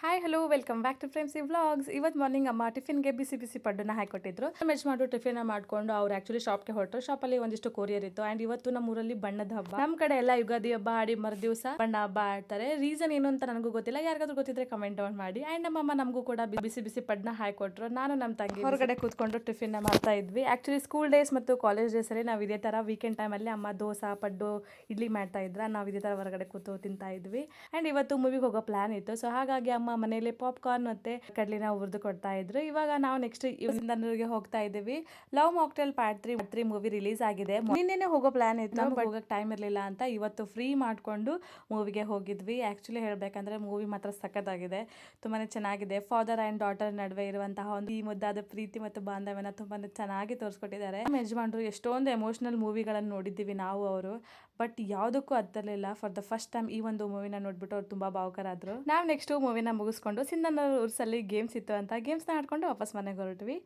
Hi hello welcome back to friendsy vlogs. ಇವತ್ತು morning ಅಮ್ಮ ಟಿಫಿನ್ಗೆ ಬಿಸಿ ಬಿಸಿ ಪಡ್ಡನ್ನ ಹಾಕೊಟ್ಟಿದ್ರು. ಯಜಮಾನ್ರು ಟಿಫಿನ್ ಮಾಡ್ಕೊಂಡು ಅವ್ರು ಆಕ್ಚುಲಿ ಶಾಪ್ಗೆ ಹೊರಟರು. ಶಾಪಲ್ಲಿ ಒಂದಿಷ್ಟು ಕೊರಿಯರ್ ಇತ್ತು. ಅಂಡ್ ಇವತ್ತು ನಮ್ಮ ಊರಲ್ಲಿ ಬಣ್ಣದ ಹಬ್ಬ. ನಮ್ಮ ಕಡೆ ಎಲ್ಲ ಯುಗಾದಿ ಹಬ್ಬ ಆಡಿ ಮರುದಿವಸ ಬಣ್ಣ ಹಬ್ಬ ಆಡ್ತಾರೆ. ರೀಸನ್ ಏನು ಅಂತ ನನಗೂ ಗೊತ್ತಿಲ್ಲ, ಯಾರಿಗಾದ್ರೂ ಗೊತ್ತಿದ್ರೆ ಕಮೆಂಟ್ ಡೌನ್ ಮಾಡಿ. ಅಂಡ್ ನಮ್ಮಮ್ಮ ನಮಗೂ ಕೂಡ ಬಿಸಿ ಬಿಸಿ ಪಡ್ಡನ್ನ ಹಾಕೊಟ್ರು. ನಾನು ನಮ್ಮ ತಂಗಿ ಹೊರಗಡೆ ಕೂತ್ಕೊಂಡು ಟಿಫಿನ್ ಮಾಡ್ತಾ ಇದ್ವಿ. ಆಕ್ಚುಲಿ ಸ್ಕೂಲ್ ಡೇಸ್ ಮತ್ತು ಕಾಲೇಜ್ ಡೇಸ್ ಅಲ್ಲಿ ನಾವು ಇದೇ ತರ ವೀಕೆಂಡ್ ಟೈಮಲ್ಲಿ ಅಮ್ಮ ದೋಸೆ ಪಡ್ಡು ಇಡ್ಲಿ ಮಾಡ್ತಾ ಇದ್ರ, ನಾವು ಇದೇ ತರ ಹೊರಗಡೆ ಕೂತು ತಿಂತಾ ಇದ್ವಿ. ಅಂಡ್ ಇವತ್ತು ಮೂವಿಗೆ ಹೋಗೋ ಪ್ಲಾನ್ ಇತ್ತು. ಸೊ ಹಾಗಾಗಿ ಅಮ್ಮ ಮನೇಲಿ ಪಾಪ್ಕಾರ್ನ್ ಮತ್ತೆ ಕಡ್ಲಿನ ಹುರಿದು ಕೊಡ್ತಾ ಇದ್ರು. ಇವಾಗ ನಾವು ನೆಕ್ಸ್ಟ್ ಗೆ ಹೋಗ್ತಾ ಇದ್ದೀವಿ. Love mocktail part 3 movie release ಆಗಿದೆ. ನಿನ್ನೆ ಹೋಗೋ ಪ್ಲಾನ್ ಇತ್ತು, ಬಟ್ ಹೋಗಕ್ಕೆ ಟೈಮ್ ಇರಲಿಲ್ಲ ಅಂತ ಇವತ್ತು ಫ್ರೀ ಮಾಡ್ಕೊಂಡು ಮೂವಿಗೆ ಹೋಗಿದ್ವಿ. ಆಕ್ಚುಲಿ ಹೇಳ್ಬೇಕಂದ್ರೆ ಮೂವಿ ಮಾತ್ರ ಸಖತ್ತಾಗಿದೆ, ತುಂಬಾನೇ ಚೆನ್ನಾಗಿದೆ. ಫಾದರ್ ಅಂಡ್ ಡಾಟರ್ ನಡುವೆ ಇರುವಂತಹ ಒಂದು ಈ ಮುದ್ದಾದ ಪ್ರೀತಿ ಮತ್ತು ಬಾಂಧವ್ಯನ ತುಂಬಾನೇ ಚೆನ್ನಾಗಿ ತೋರಿಸ್ಕೊಟ್ಟಿದ್ದಾರೆ. ನಮ್ಮ ಯಜಮಾನ್ರು ಎಷ್ಟೊಂದು ಎಮೋಷನಲ್ ಮೂವಿಗಳನ್ನು ನೋಡಿದ್ದೀವಿ ನಾವು, ಅವರು ಬಟ್ ಯಾವುದಕ್ಕೂ ಅರ್ಥಲಿಲ್ಲ. ಫಾರ್ ದ ಫಸ್ಟ್ ಟೈಮ್ ಈ ಒಂದು ಮೂವಿನ ನೋಡ್ಬಿಟ್ಟು ಅವ್ರು ತುಂಬಾ ಭಾವುಕರಾದ್ರು. ನಾವು ನೆಕ್ಸ್ಟ್ ಮೂವಿನ ಮುಗಿಸ್ಕೊಂಡು ಸಿಂಧನೂರು ಉರ್ಸಲ್ಲಿ ಗೇಮ್ಸ್ ಇತ್ತು ಅಂತ ಗೇಮ್ಸ್ನ ಆಡ್ಕೊಂಡು ವಾಪಸ್ ಮನೆಗೆ ಹೊರಟ್ವಿ.